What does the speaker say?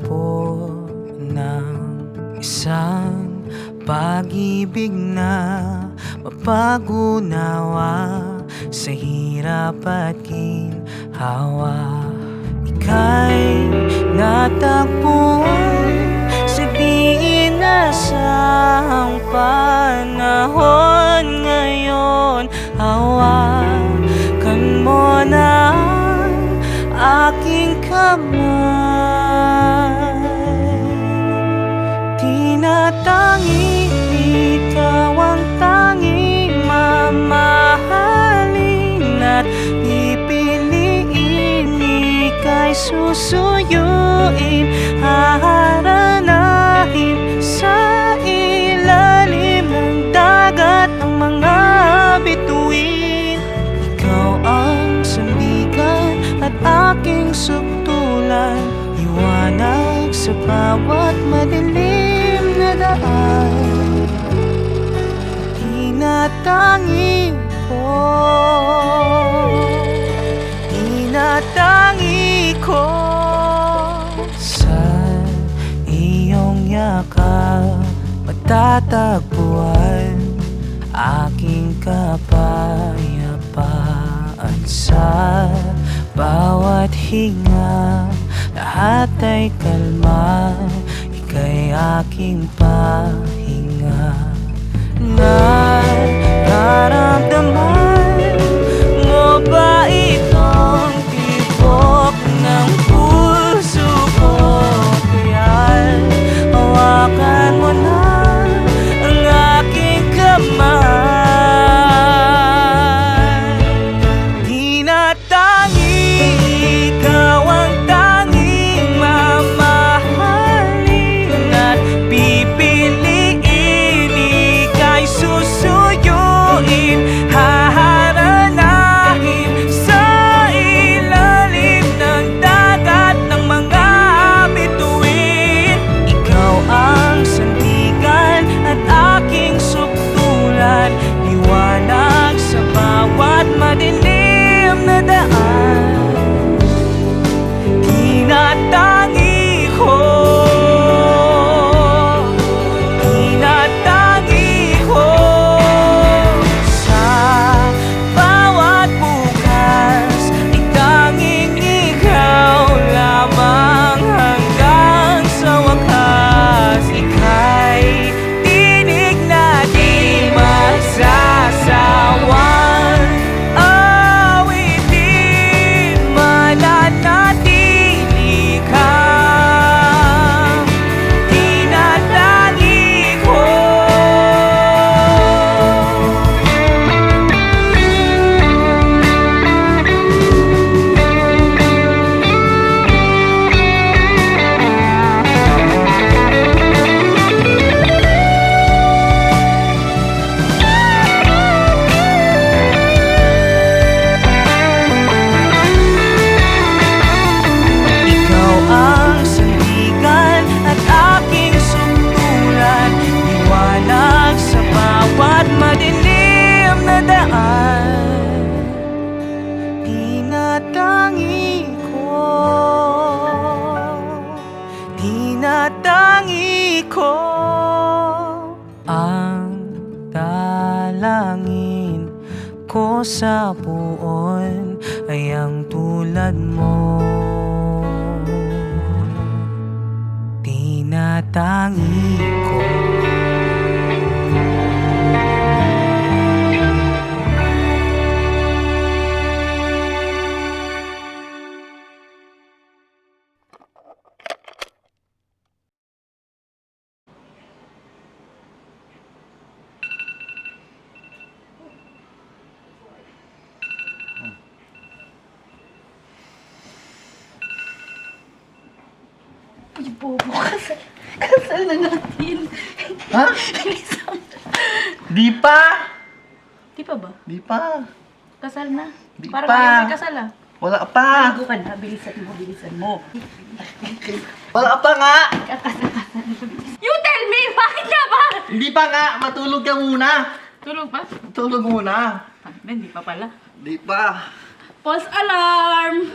po ng isang pag-ibig na mapag-unawa sa hirap at ginhawa. Ika'y natagpuan sa di inasahang panahon. Ngayon hawakan mo na ang aking kamay. Tinatangi ikaw ang tanging mamahalin at pipiliin. Ika'y susuyuin, haharanahin sa ilalim ng dagat ng mga bituin. Ikaw ang sandigan at aking sukdulan, liwanag sa bawat madilim na daan. Tinatangi ko, tinatangi ko sa iyong yakap matatagpuan aking kapayapaan. Sa bawat hinga lahat ay kalma, ika'y aking pahinga. Nararamdaman mo ba itong tibok ng puso ko? Kaya't hawakan mo na ang aking kamay. Tinatangi ikaw ang tanging mamahalin at pipiliin. Ika'y susuyuin, haharanahin sa ilalim ng dagat ng mga bituin. Ikaw ang sandigan at aking sukdulan, liwanag sa bawat madilim na daan. Tinatangi ko, tinatangi ko sa bawat bukas ay tanging ikaw lamang hanggang sa wakas. Ika'y tinig na di magsasawang awitin, mananatili ka. Tinatangi ko. Ikaw ang sandigan at aking sukdulan, liwanag sa bawat madilim na daan. Tinatangi ko, tinatangi ko. Ang dalangin ko sa buon ay ang tulad mo. Tinatangi ko. Uy, bobo, kasal na natin. Ha? Bilisan. Di pa! Di pa ba? Di pa! Kasal na. Di Parang pa. ayaw may kasal ah. Wala pa! Bago ka na, bilisan mo, bilisan mo. Wala pa nga! Kasal. You tell me! Bakit nga ba? Hindi pa nga! Matulog ka muna! Tulog pa? Tulog muna! Hindi pa pala. Di pa! False alarm!